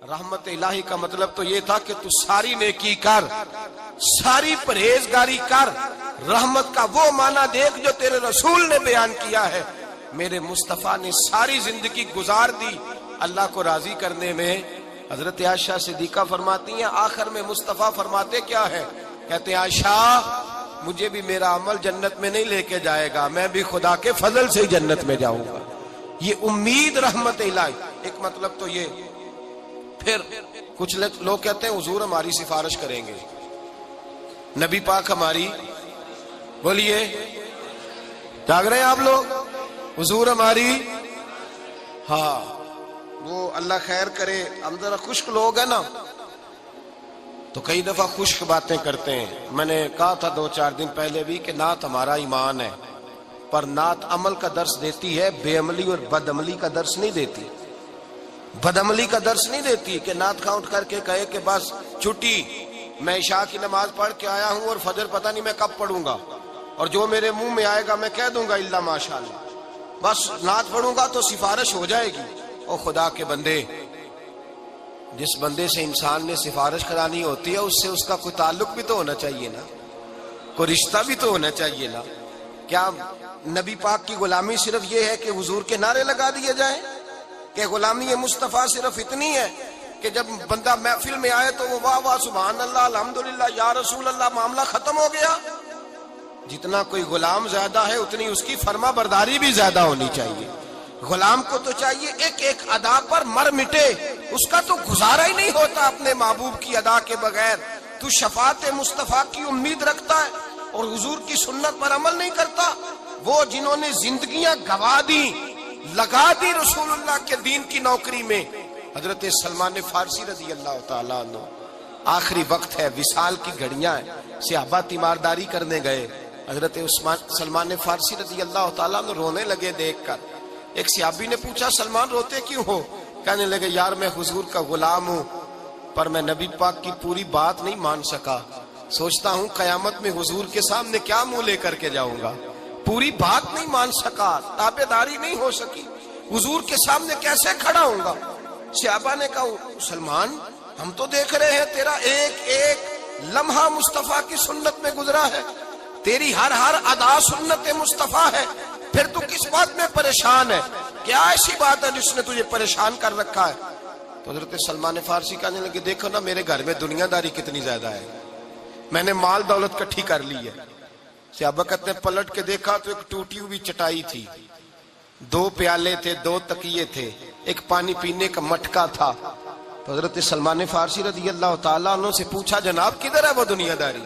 रहमत इलाही का मतलब तो ये था कि तू सारी नेकी कर, सारी परहेजगारी कर, रहमत का वो माना देख जो तेरे रसूल ने बयान किया है। मेरे मुस्तफा ने सारी जिंदगी गुजार दी अल्लाह को राजी करने में। हजरत आयशा सिद्दीका फरमाती हैं, आखिर में मुस्तफा फरमाते क्या है, कहते हैं आयशा मुझे भी मेरा अमल जन्नत में नहीं लेके जाएगा, मैं भी खुदा के फजल से ही जन्नत में जाऊंगा। ये उम्मीद रहमत इलाही, एक मतलब तो ये। फिर कुछ लोग कहते हैं हुजूर हमारी सिफारिश करेंगे, नबी पाक हमारी, बोलिए जाग रहे हैं आप लोग, हुजूर हमारी, हाँ वो अल्लाह खैर करे। हम जरा खुश्क लोग हैं ना, तो कई दफा खुश्क बातें करते हैं। मैंने कहा था 2-4 दिन पहले भी कि नात हमारा ईमान है, पर नात अमल का दर्श देती है, बेअमली और बदअमली का दर्श नहीं देती। बदअमली का दर्श नहीं देती कि नात खा उठ करके कहे कि बस छुट्टी, मैं इशा की नमाज पढ़ के आया हूं और फजर पता नहीं मैं कब पढ़ूंगा, और जो मेरे मुंह में आएगा मैं कह दूंगा इल्ला माशाअल्लाह, बस नात पढ़ूंगा तो सिफारिश हो जाएगी। ओ खुदा के बंदे, जिस बंदे से इंसान ने सिफारिश करानी होती है उससे उसका कोई ताल्लुक भी तो होना चाहिए ना, कोई रिश्ता भी तो होना चाहिए ना। क्या नबी पाक की गुलामी सिर्फ ये है कि हुजूर के नारे लगा दिए जाए, कि गुलामी मुस्तफा सिर्फ इतनी है कि जब बंदा महफिल में आए तो वो वाह वाह सुभान अल्लाह अल्हम्दुलिल्लाह या रसूल अल्लाह, मामला खत्म हो गया। जितना कोई गुलाम ज्यादा है उतनी उसकी फर्मा बरदारी भी ज्यादा होनी चाहिए। गुलाम को तो चाहिए एक एक अदा पर मर मिटे, उसका तो गुजारा ही नहीं होता अपने महबूब की अदा के बगैर। तू शफात मुस्तफा की उम्मीद रखता है और हुजूर की सुन्नत पर अमल नहीं करता। वो जिन्होंने जिंदगियां गवा दी, लगा दी रसूलुल्लाह के दीन की नौकरी में। हजरत सलमान फारसी रजी अल्लाह ताला अन्हु, आखिरी वक्त है, विसाल की घड़ियां हैं, सहाबा तीमारदारी करने गए। हजरत सलमान फारसी रजी अल्लाह ताला अन्हु रोने लगे देखकर। एक सहाबी ने पूछा सलमान रोते क्यों हो? कहने लगे यार मैं हुजूर का गुलाम हूं, पर मैं नबी पाक की पूरी बात नहीं मान सका। सोचता हूं कयामत में हुजूर के सामने क्या मुंह लेकर के जाऊंगा, पूरी बात नहीं मान सका, ताबेदारी नहीं हो सकी, हुजूर के सामने कैसे खड़ा होऊंगा। सहाबा ने कहा सलमान हम तो देख रहे हैं तेरा एक एक लम्हा मुस्तफा की सुन्नत में गुजरा है, तेरी हर हर अदा सुन्नत मुस्तफा है, फिर तू किस बात में परेशान है? क्या ऐसी बात है जिसने तुझे परेशान कर रखा है? तो हजरत सलमान फारसी कहने लगे देखो ना मेरे घर में दुनियादारी कितनी ज्यादा है, मैंने माल दौलत इकट्ठी कर ली है। सहाबा कहते हैं पलट के देखा तो एक टूटी हुई चटाई थी, 2 प्याले थे, 2 तकिए थे, एक पानी पीने का मटका था। तो हजरत सलमान फारसी रज़ी अल्लाह ताला अन्हु से पूछा जनाब किधर है वो दुनियादारी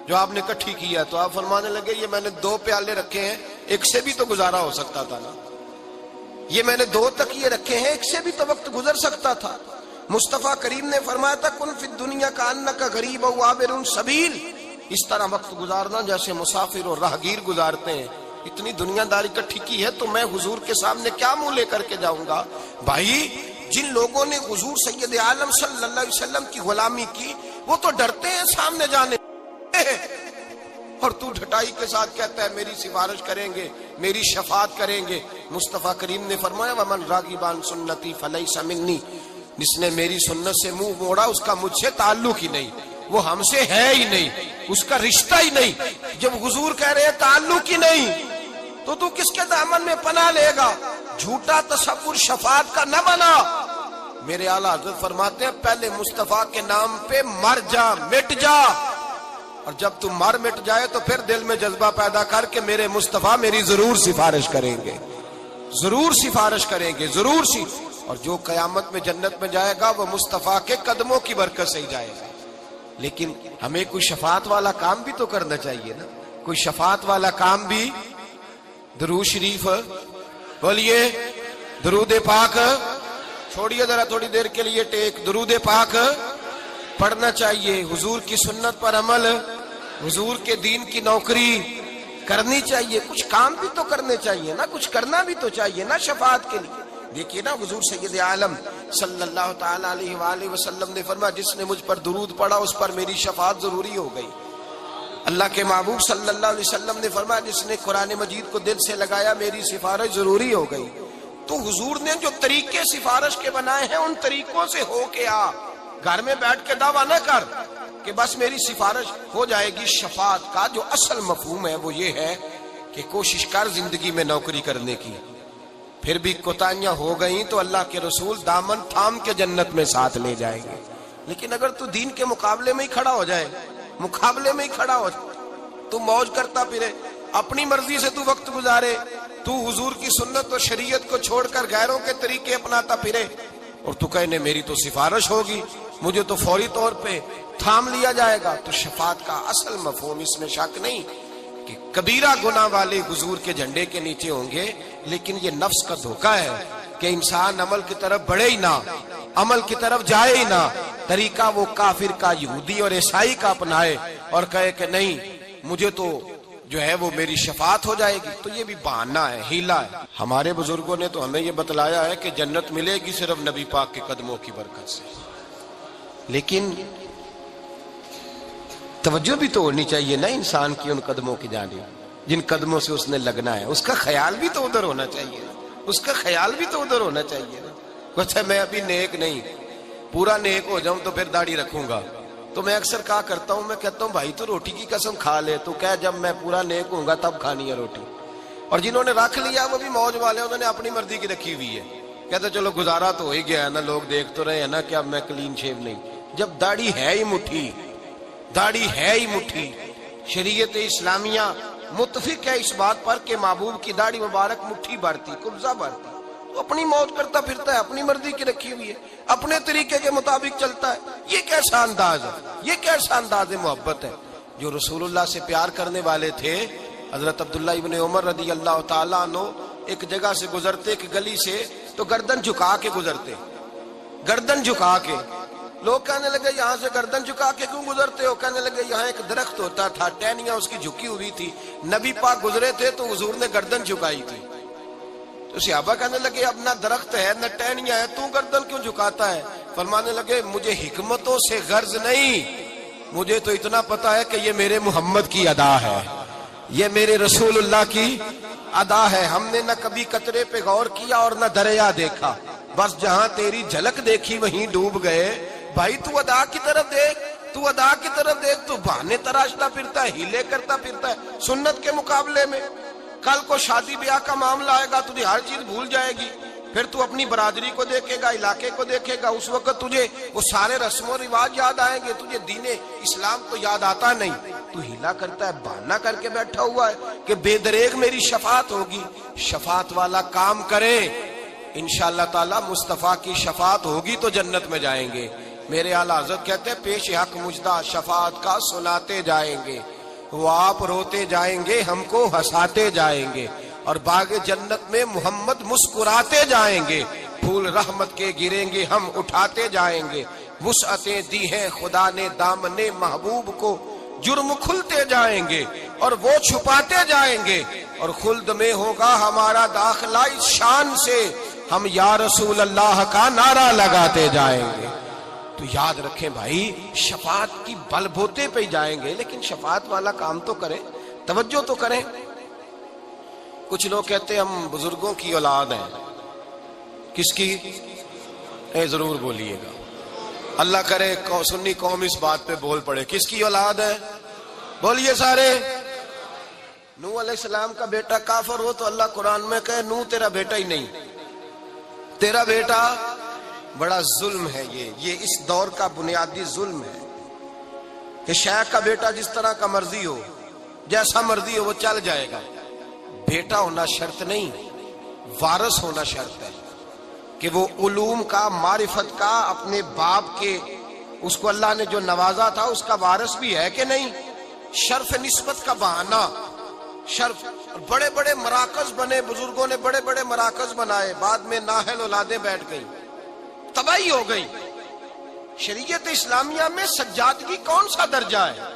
जो आपने इकट्ठी की है? तो आप फरमाने लगे ये मैंने 2 प्याले रखे हैं, एक से भी तो गुजारा हो सकता था ना, ये मैंने 2 तकिए रखे हैं, एक से भी तो वक्त गुजर सकता था। मुस्तफा करीम ने फरमाया था कुन फिद दुनिया का अन्ना का गरीब व आबिरुन सबील, इस तरह वक्त गुजारना जैसे मुसाफिर और राहगीर गुजारते हैं। इतनी दुनियादारी इकट्ठी की है तो मैं हुजूर के सामने क्या मुंह लेकर के जाऊंगा? भाई जिन लोगों ने हुजूर सैयद आलम सल्लल्लाहु अलैहि वसल्लम की गुलामी की वो तो डरते हैं सामने जाने, और तू ढटाई के साथ कहता है मेरी सिफारिश करेंगे, मेरी शफात करेंगे। मुस्तफा करीम ने फरमाया वमन रागिबान सुन्नती फलैसा मिन्नी, जिसने मेरी सुन्नत से मुंह मोड़ा उसका मुझसे ताल्लुक ही नहीं, वो हमसे है ही नहीं, उसका रिश्ता ही नहीं। जब हुजूर कह रहे हैं ताल्लुक ही नहीं तो तू किसके दामन में पनाह लेगा? झूठा तसव्वुर शफात का न बना। मेरे आला हज़रत फरमाते हैं पहले मुस्तफा के नाम पे मर जा, मिट जा, और जब तू मर मिट जाए तो फिर दिल में जज्बा पैदा करके मेरे मुस्तफा मेरी जरूर सिफारिश करेंगे, जरूर सिफारिश करेंगे, जरूर सी। और जो कयामत में जन्नत में जाएगा वो मुस्तफा के कदमों की बरकत से ही जाएगा। लेकिन हमें कोई शफात वाला काम भी तो करना चाहिए ना, कोई शफात वाला काम भी। दुरूद शरीफ बोलिए, दुरूद पाक छोड़िए जरा थोड़ी देर के लिए टेक, दुरूद पाक पढ़ना चाहिए, हुजूर की सुन्नत पर अमल, हुजूर के दीन की नौकरी करनी चाहिए, कुछ काम भी तो करने चाहिए ना, कुछ करना भी तो चाहिए ना शफात के लिए। देखिए ना हुजूर सैयद आलम सल्लल्लाहु ताला अलैहि वसल्लम ने फरमाया जिसने मुझ पर दुरूद पढ़ा उस पर मेरी शफात जरूरी हो गई। अल्लाह के महबूब सल्लल्लाहु अलैहि वसल्लम ने फरमाया जिसने कुरान मजीद को दिल से लगाया मेरी सिफारिश जरूरी हो गई। تو حضور نے جو طریقے سفارش کے بنائے ہیں ان طریقوں سے ہو کے آ. گھر میں بیٹھ کے دعویٰ نہ کر کہ بس میری سفارش ہو جائے گی. شفاعت کا جو اصل مفہوم ہے وہ یہ ہے کہ کوشش کر زندگی میں نوکری کرنے کی. پھر بھی کوتاہیاں ہو گئیں تو اللہ کے رسول دامن تھام کے جنت میں ساتھ لے جائیں گے. لیکن اگر تو دین کے مقابلے میں ہی کھڑا ہو جائے, مقابلے میں ہی کھڑا ہو جائے, تو موج کرتا پھرے, اپنی مرضی سے تو وقت گزارے, تو حضور کی سنت اور شریعت کو چھوڑ کر غیروں کے طریقے اپناتا پھرے, اور تو کہنے میری تو سفارش ہوگی, مجھے تو فوری طور پہ تھام لیا جائے گا, تو شفاعت کا اصل مفہوم اس میں شک نہیں کہ کبیرہ گناہ والے حضور کے جھنڈے کے نیچے ہوں گے. لیکن یہ نفس کا دھوکہ ہے کہ انسان عمل کی طرف بڑھے ہی نہ, عمل کی طرف جائے ہی نہ, طریقہ وہ کافر کا, یہودی اور عیسائی کا اپنائے اور کہے کہ نہیں مجھے تو جو ہے وہ میری شفاعت ہو جائے گی. تو یہ بھی بہانہ ہے, ہیلا ہے. ہمارے بزرگوں نے تو ہمیں یہ بتلایا ہے کہ جنت ملے گی صرف نبی پاک کے قدموں کی برکت سے. لیکن توجہ بھی تو ہونی چاہیے نا انسان کی ان قدموں کی جانب جن قدموں سے اس نے لگنا ہے. اس کا خیال بھی تو ادھر ہونا چاہیے, اس کا خیال بھی تو ادھر ہونا چاہیے نا. کچھ ہے میں ابھی نیک نہیں, پورا نیک ہو جاؤں تو پھر داڑھی رکھوں گا. تو میں اکثر کہا کرتا ہوں, میں کہتا ہوں بھائی تو روٹی کی قسم کھا لے, تو کہہ جب میں پورا نیک ہوں گا تب کھانی ہے روٹی. اور جنہوں نے رکھ لیا وہ بھی موج والے, انہوں نے اپنی مرضی کی رکھی ہوئی ہے. کہتے چلو گزارا تو ہو ہی گیا ہے نا, لوگ دیکھ تو رہے ہیں نا کہ اب میں کلین شیو نہیں. جب داڑھی ہے ہی مٹھی, داڑھی ہے ہی مٹھی, شریعت اسلامیہ متفق ہے اس بات پر کہ محبوب کی داڑھی مبارک مٹھی بھرتی, قبضہ بھرتی, تو اپنی موت کرتا پھرتا ہے, اپنی مرضی کی رکھی ہوئی ہے, اپنے طریقے کے مطابق چلتا ہے. یہ کیسا انداز ہے, یہ کیسا انداز محبت ہے. جو رسول اللہ سے پیار کرنے والے تھے, حضرت عبداللہ ابن عمر رضی اللہ تعالیٰ عنہ ایک جگہ سے گزرتے, ایک گلی سے, تو گردن جھکا کے گزرتے, گردن جھکا کے. لوگ کہنے لگے یہاں سے گردن جھکا کے کیوں گزرتے ہو؟ کہنے لگے یہاں ایک درخت ہوتا تھا, ٹہنیاں اس کی جھکی ہوئی تھی, نبی پاک گزرے تھے تو حضور نے گردن جھکائی تھی. تو صحابہ کہنے لگے اب نہ درخت ہے نہ ٹہنیاں ہے, تو گردن کیوں جھکاتا ہے؟ فرمانے لگے مجھے حکمتوں سے غرض نہیں, مجھے تو اتنا پتا ہے کہ یہ میرے محمد کی ادا ہے, یہ میرے رسول اللہ کی ادا ہے. ہم نے نہ کبھی قطرے پہ غور کیا اور نہ دریا دیکھا, بس جہاں تیری جھلک دیکھی وہیں ڈوب گئے. بھائی تو ادا کی طرف دیکھ, تو ادا کی طرف دیکھ, تو بہانے تراشتا پھرتا ہے, ہیلے کرتا پھرتا ہے سنت کے مقابلے میں. کل کو شادی بیاہ کا معاملہ آئے گا, تجھے ہر چیز بھول جائے گی. پھر تو اپنی برادری کو دیکھے گا, علاقے کو دیکھے گا, اس وقت تجھے وہ سارے رسم و رواج یاد آئیں گے, تجھے دین اسلام کو یاد آتا نہیں. تو ہیلا کرتا ہے, بہانہ کر کے بیٹھا ہوا ہے کہ بے دریغ میری شفاعت ہوگی. شفاعت والا کام کرے, انشاءاللہ تعالی مصطفیٰ کی شفاعت ہوگی تو جنت میں جائیں گے. میرے اعلیٰ حضرت کہتے ہیں پیش حق مجدہ شفاعت کا سناتے جائیں گے, وہ آپ روتے جائیں گے, ہم کو ہنساتے جائیں گے, اور باغ جنت میں محمد مسکراتے جائیں گے. پھول رحمت کے گریں گے, ہم اٹھاتے جائیں گے. وسعتیں دی ہیں خدا نے دامن محبوب کو, جرم کھلتے جائیں گے اور وہ چھپاتے جائیں گے. اور خلد میں ہوگا ہمارا داخلہ اس شان سے, ہم یا رسول اللہ کا نعرہ لگاتے جائیں گے. تو یاد رکھیں بھائی, شفاعت کی بل بوتے پہ جائیں گے, لیکن شفاعت والا کام تو کریں, توجہ تو کریں. کچھ لوگ کہتے ہیں ہم بزرگوں کی اولاد ہیں. کس کی؟ ضرور بولیے گا, اللہ کرے سنی قوم اس بات پہ بول پڑے. کس کی اولاد ہے؟ بولیے سارے. نوح علیہ السلام کا بیٹا کافر ہو تو اللہ قرآن میں کہے نوح تیرا بیٹا ہی نہیں, تیرا بیٹا. بڑا ظلم ہے یہ اس دور کا بنیادی ظلم ہے کہ شیخ کا بیٹا جس طرح کا مرضی ہو, جیسا مرضی ہو وہ چل جائے گا. بیٹا ہونا شرط نہیں, وارث ہونا شرط ہے کہ وہ علوم کا, معرفت کا, اپنے باپ کے, اس کو اللہ نے جو نوازا تھا اس کا وارث بھی ہے کہ نہیں. شرف نسبت کا بہانہ, شرف. بڑے بڑے مراکز بنے, بزرگوں نے بڑے بڑے مراکز بنائے, بعد میں نااہل اولادیں بیٹھ گئی, تباہی ہو گئی. شریعت اسلامیہ میں سجادگی کون سا درجہ ہے؟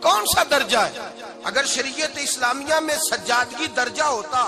کون سا درجہ ہے؟ اگر شریعت اسلامیہ میں سجادگی درجہ ہوتا